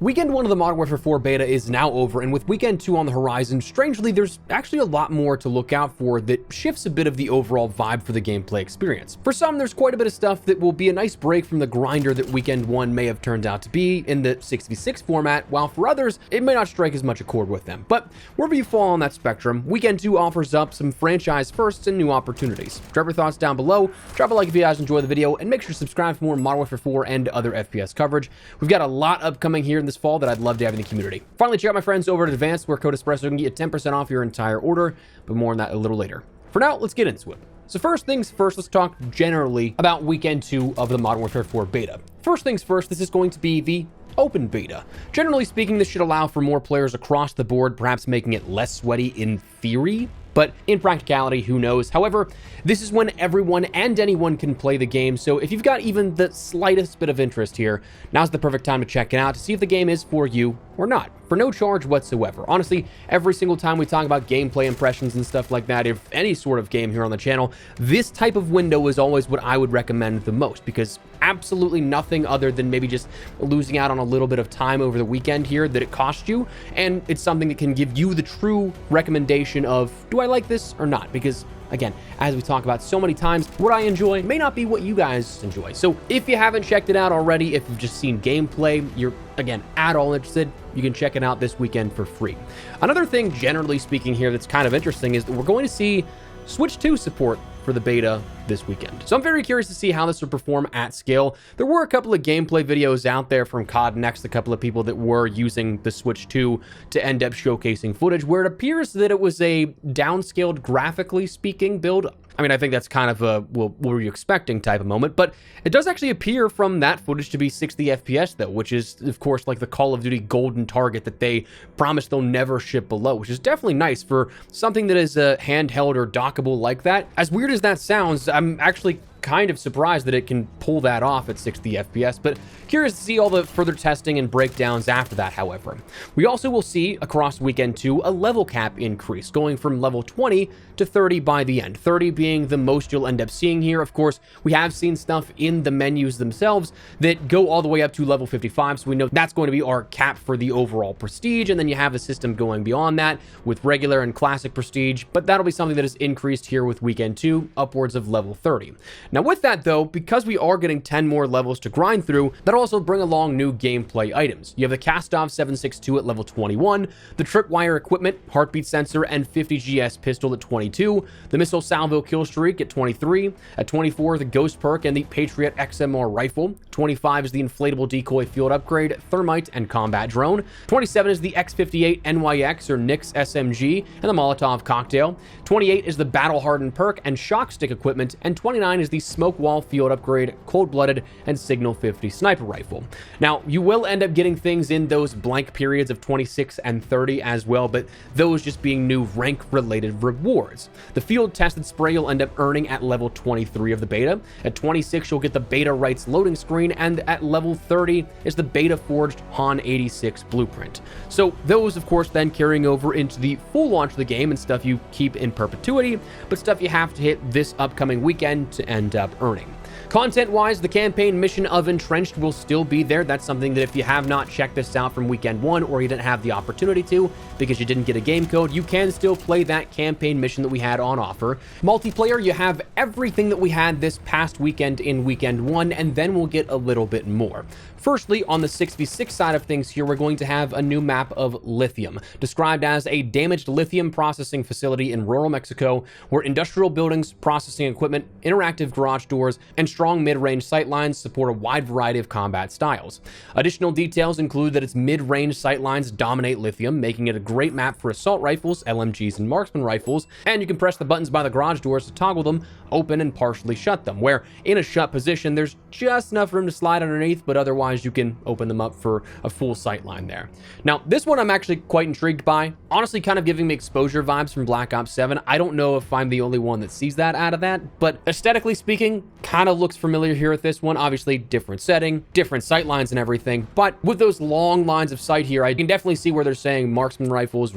Weekend 1 of the Modern Warfare 4 beta is now over, and with Weekend 2 on the horizon, strangely, there's actually a lot more to look out for that shifts a bit of the overall vibe for the gameplay experience. For some, there's quite a bit of stuff that will be a nice break from the grinder that Weekend 1 may have turned out to be in the 6v6 format, while for others, it may not strike as much a chord with them. But wherever you fall on that spectrum, Weekend 2 offers up some franchise firsts and new opportunities. Drop your thoughts down below, drop a like if you guys enjoy the video, and make sure to subscribe for more Modern Warfare 4 and other FPS coverage. We've got a lot upcoming here in this fall that I'd love to have in the community. Finally, check out my friends over at Advanced, where code Espresso can get you 10% off your entire order, but more on that a little later. For now, let's get into it. So first things first, let's talk generally about Weekend 2 of the Modern Warfare 4 beta. First things first, this is going to be the open beta. Generally speaking, this should allow for more players across the board, perhaps making it less sweaty in theory, but in practicality, who knows? However, this is when everyone and anyone can play the game, so if you've got even the slightest bit of interest here, now's the perfect time to check it out to see if the game is for you or not, for no charge whatsoever. Honestly, every single time we talk about gameplay impressions and stuff like that, if any sort of game here on the channel, this type of window is always what I would recommend the most, because absolutely nothing other than maybe just losing out on a little bit of time over the weekend here that it cost you, and it's something that can give you the true recommendation of, do I like this or not? Because again, as we talk about so many times, what I enjoy may not be what you guys enjoy. So if you haven't checked it out already, if you've just seen gameplay, you're, again, at all interested, you can check it out this weekend for free. Another thing, generally speaking here, that's kind of interesting is that we're going to see Switch 2 support for the beta this weekend. So I'm very curious to see how this will perform at scale. There were a couple of gameplay videos out there from COD Next, a couple of people that were using the Switch 2 to end up showcasing footage where it appears that it was a downscaled, graphically speaking, build. I mean, I think that's kind of a, well, what were you expecting type of moment, but it does actually appear from that footage to be 60 FPS though, which is, of course, like the Call of Duty golden target that they promise they'll never ship below, which is definitely nice for something that is handheld or dockable like that. As weird as that sounds, I'm actually kind of surprised that it can pull that off at 60 FPS, but curious to see all the further testing and breakdowns after that, however. We also will see across Weekend 2 a level cap increase, going from level 20 to 30 by the end, 30 being the most you'll end up seeing here. Of course, we have seen stuff in the menus themselves that go all the way up to level 55, so we know that's going to be our cap for the overall prestige, and then you have a system going beyond that with regular and classic prestige, but that'll be something that is increased here with Weekend 2, upwards of level 30. Now with that though, because we are getting 10 more levels to grind through, that'll also bring along new gameplay items. You have the Kastov 762 at level 21, the tripwire equipment, heartbeat sensor, and 50 GS pistol at 22, the missile salvo kill streak at 23, at 24 the ghost perk and the Patriot XMR rifle, 25 is the inflatable decoy field upgrade, thermite, and combat drone, 27 is the X58 NYX or NYX SMG and the Molotov cocktail, 28 is the battle hardened perk and shock stick equipment, and 29 is the smoke wall field upgrade, cold-blooded, and signal 50 sniper rifle. Now, you will end up getting things in those blank periods of 26 and 30 as well, but those just being new rank-related rewards. The field tested spray you'll end up earning at level 23 of the beta. At 26, you'll get the beta rights loading screen, and at level 30 is the beta forged Han 86 blueprint. So those, of course, then carrying over into the full launch of the game and stuff you keep in perpetuity, but stuff you have to hit this upcoming weekend to end up earning. Content-wise, the campaign mission of Entrenched will still be there. That's something that if you have not checked this out from Weekend 1 or you didn't have the opportunity to because you didn't get a game code, you can still play that campaign mission that we had on offer. Multiplayer, you have everything that we had this past weekend in Weekend 1, and then we'll get a little bit more. Firstly, on the 6v6 side of things here, we're going to have a new map of Lithium, described as a damaged lithium processing facility in rural Mexico, where industrial buildings, processing equipment, interactive garage doors, and strong mid-range sightlines support a wide variety of combat styles. Additional details include that its mid-range sightlines dominate Lithium, making it a great map for assault rifles, LMGs, and marksman rifles, and you can press the buttons by the garage doors to toggle them, open and partially shut them, where in a shut position, there's just enough room to slide underneath, but otherwise you can open them up for a full sightline there. Now, this one I'm actually quite intrigued by. Honestly, kind of giving me exposure vibes from Black Ops 7. I don't know if I'm the only one that sees that out of that, but aesthetically speaking, kind of looks familiar here with this one. Obviously, different setting, different sightlines and everything, but with those long lines of sight here, I can definitely see where they're saying marksman rifles,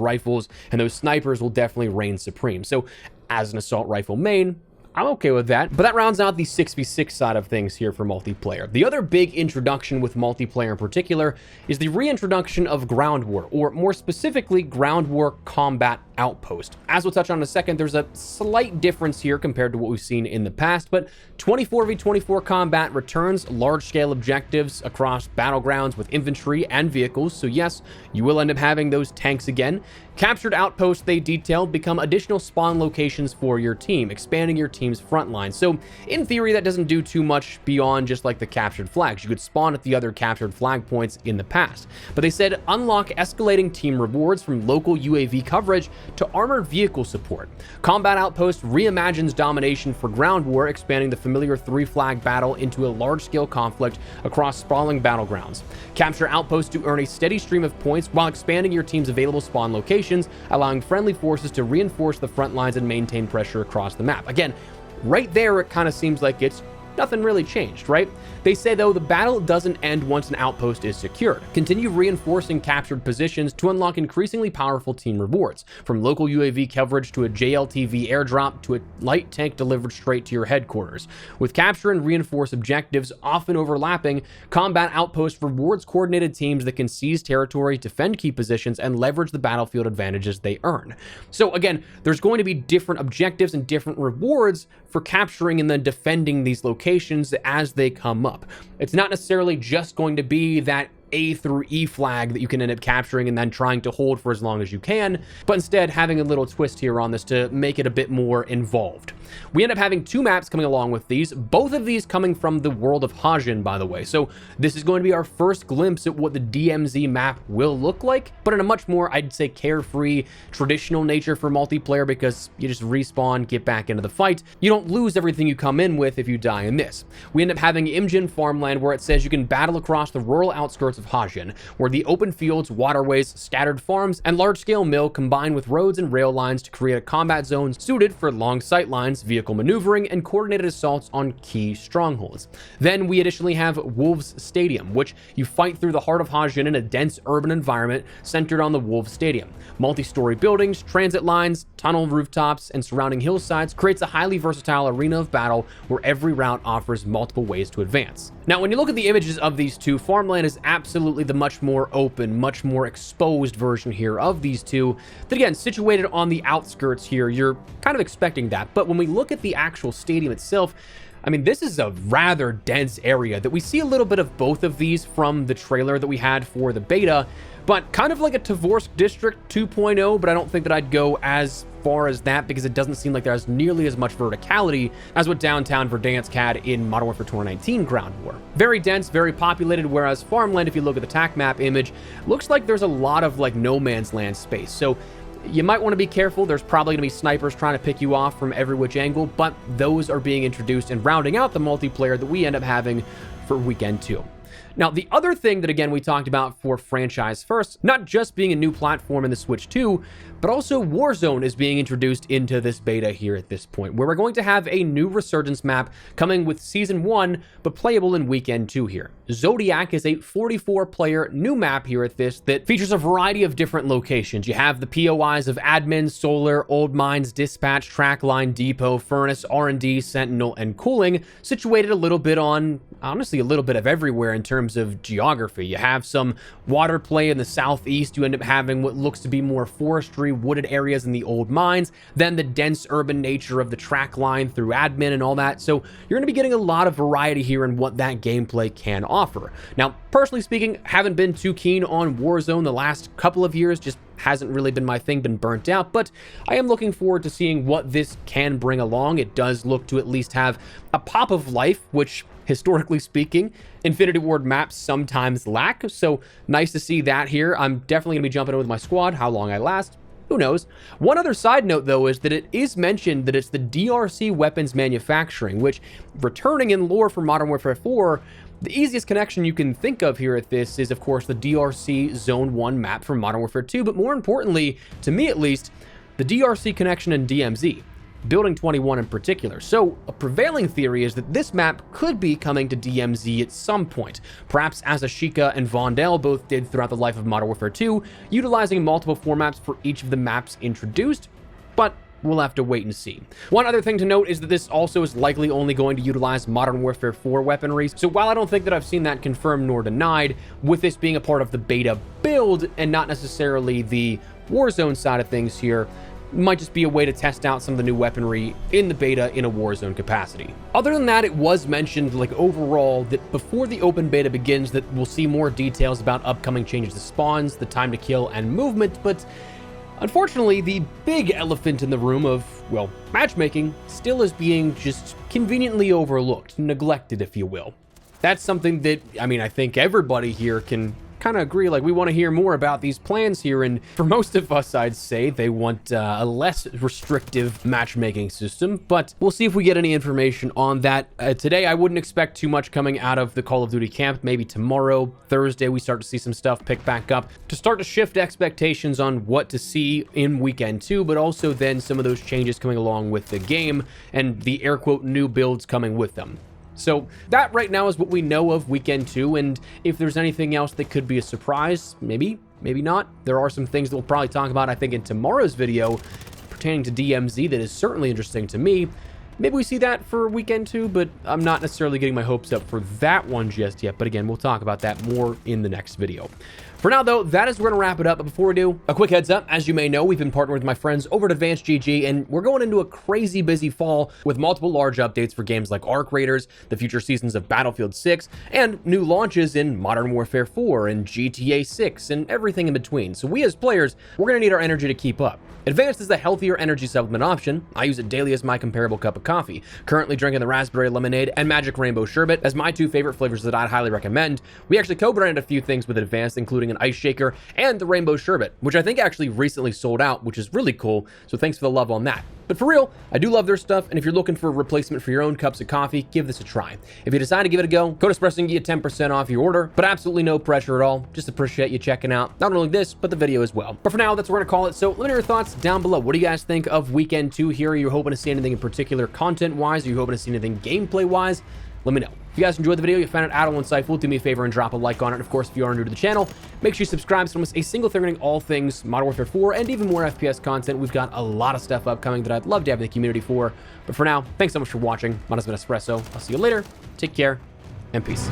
and those snipers will definitely reign supreme. So as an assault rifle main, I'm okay with that. But that rounds out the 6v6 side of things here for multiplayer. The other big introduction with multiplayer in particular is the reintroduction of Ground War, or more specifically, Ground War Combat Outpost. As we'll touch on in a second, there's a slight difference here compared to what we've seen in the past, but 24v24 combat returns large-scale objectives across battlegrounds with infantry and vehicles, so yes, you will end up having those tanks again. Captured outposts they detailed become additional spawn locations for your team, expanding your team's front line. So in theory, that doesn't do too much beyond just like the captured flags. You could spawn at the other captured flag points in the past. But they said unlock escalating team rewards from local UAV coverage to armored vehicle support. Combat Outpost reimagines domination for ground war, expanding the familiar 3-flag battle into a large-scale conflict across sprawling battlegrounds. Capture outposts to earn a steady stream of points while expanding your team's available spawn locations, allowing friendly forces to reinforce the front lines and maintain pressure across the map. Again, right there, it kind of seems like it's nothing really changed, right? They say, though, the battle doesn't end once an outpost is secured. Continue reinforcing captured positions to unlock increasingly powerful team rewards, from local UAV coverage to a JLTV airdrop to a light tank delivered straight to your headquarters. With capture and reinforce objectives often overlapping, Combat Outpost rewards coordinated teams that can seize territory, defend key positions, and leverage the battlefield advantages they earn. So again, there's going to be different objectives and different rewards for capturing and then defending these locations as they come up. It's not necessarily just going to be that A through E flag that you can end up capturing and then trying to hold for as long as you can, but instead having a little twist here on this to make it a bit more involved. We end up having 2 maps coming along with these, both of these coming from the world of Hajin, by the way. So this is going to be our first glimpse at what the DMZ map will look like, but in a much more, I'd say, carefree, traditional nature for multiplayer, because you just respawn, get back into the fight. You don't lose everything you come in with if you die in this. We end up having Imjin farmland, where it says you can battle across the rural outskirts of Hajin, where the open fields, waterways, scattered farms, and large-scale mill combine with roads and rail lines to create a combat zone suited for long sight lines, vehicle maneuvering, and coordinated assaults on key strongholds. Then we additionally have Wolves Stadium, which you fight through the heart of Hajin in a dense urban environment centered on the Wolves Stadium. Multi-story buildings, transit lines, tunnel rooftops, and surrounding hillsides creates a highly versatile arena of battle where every route offers multiple ways to advance. Now, when you look at the images of these two, farmland is absolutely the much more open, much more exposed version here of these two. That again, situated on the outskirts here, you're kind of expecting that. But when we look at the actual stadium itself, I mean, this is a rather dense area that we see a little bit of both of these from the trailer that we had for the beta, but kind of like a Tovorsk District 2.0, but I don't think that I'd go as far as that because it doesn't seem like there's nearly as much verticality as what downtown Verdansk had in Modern Warfare 2019 Ground War. Very dense, very populated, whereas farmland, if you look at the TAC map image, looks like there's a lot of like no man's land space. So you might want to be careful. There's probably going to be snipers trying to pick you off from every which angle, but those are being introduced and rounding out the multiplayer that we end up having for Weekend 2. Now, the other thing that, again, we talked about for Franchise First, not just being a new platform in the Switch 2, but also Warzone is being introduced into this beta here at this point, where we're going to have a new Resurgence map coming with Season 1, but playable in Weekend 2 here. Zodiac is a 44-player new map here at this that features a variety of different locations. You have the POIs of Admin, Solar, Old Mines, Dispatch, Trackline, Depot, Furnace, R&D, Sentinel, and Cooling, situated a little bit on, honestly, a little bit of everywhere in terms of geography. You have some water play in the southeast. You end up having what looks to be more forestry, wooded areas in the old mines, then the dense urban nature of the track line through admin and all that. So you're going to be getting a lot of variety here in what that gameplay can offer. Now, personally speaking, haven't been too keen on Warzone the last couple of years, just hasn't really been my thing, been burnt out, but I am looking forward to seeing what this can bring along. It does look to at least have a pop of life, which historically speaking, Infinity Ward maps sometimes lack, so nice to see that here. I'm definitely going to be jumping in with my squad. How long I last, who knows? One other side note, though, is that it is mentioned that it's the DRC weapons manufacturing, which, returning in lore for Modern Warfare 4, the easiest connection you can think of here at this is, of course, the DRC Zone 1 map from Modern Warfare 2, but more importantly, to me at least, the DRC connection in DMZ. Building 21 in particular. So a prevailing theory is that this map could be coming to DMZ at some point, perhaps as Ashika and Vondel both did throughout the life of Modern Warfare 2, utilizing multiple formats for each of the maps introduced, but we'll have to wait and see. One other thing to note is that this also is likely only going to utilize Modern Warfare 4 weaponry. So while I don't think that I've seen that confirmed nor denied, with this being a part of the beta build and not necessarily the Warzone side of things here, might just be a way to test out some of the new weaponry in the beta in a Warzone capacity. Other than that, it was mentioned like overall that before the open beta begins that we'll see more details about upcoming changes to spawns, the time to kill, and movement, but unfortunately, the big elephant in the room of, well, matchmaking still is being just conveniently overlooked, neglected, if you will. That's something that, I mean, I think everybody here can kind of agree, like, we want to hear more about these plans here, and for most of us, I'd say they want a less restrictive matchmaking system, but we'll see if we get any information on that. Today, I wouldn't expect too much coming out of the Call of Duty camp. Maybe tomorrow, Thursday, we start to see some stuff pick back up to start to shift expectations on what to see in Weekend 2, but also then some of those changes coming along with the game and the air quote new builds coming with them. So that right now is what we know of Weekend 2, and if there's anything else that could be a surprise, maybe not. There are some things that we'll probably talk about, I think, in tomorrow's video pertaining to DMZ that is certainly interesting to me. Maybe we see that for Weekend 2, but I'm not necessarily getting my hopes up for that one just yet. But again, we'll talk about that more in the next video. For now, though, that is where we're going to wrap it up. But before we do, a quick heads up. As you may know, we've been partnered with my friends over at Advanced GG, and we're going into a crazy busy fall with multiple large updates for games like Arc Raiders, the future seasons of Battlefield 6, and new launches in Modern Warfare 4 and GTA 6 and everything in between. So we as players, we're going to need our energy to keep up. Advanced is the healthier energy supplement option. I use it daily as my comparable cup of coffee. Currently drinking the raspberry lemonade and magic rainbow sherbet as my two favorite flavors that I'd highly recommend. We actually co-branded a few things with Advanced, including an ice shaker and the rainbow sherbet, which I think actually recently sold out, which is really cool. So thanks for the love on that. But for real, I do love their stuff, and if you're looking for a replacement for your own cups of coffee, give this a try. If you decide to give it a go, code Espresso and get 10% off your order, but absolutely no pressure at all. Just appreciate you checking out not only this, but the video as well. But for now, that's what we're gonna call it. So let me know your thoughts down below. What do you guys think of Weekend 2 here? Are you hoping to see anything in particular content-wise? Are you hoping to see anything gameplay-wise? Let me know. If you guys enjoyed the video, you found it at all insightful, do me a favor and drop a like on it. And of course, if you are new to the channel, make sure you subscribe so you don't miss a single thing regarding all things Modern Warfare 4 and even more FPS content. We've got a lot of stuff upcoming that I'd love to have in the community for. But for now, thanks so much for watching. My name's been Espresso. I'll see you later. Take care and peace.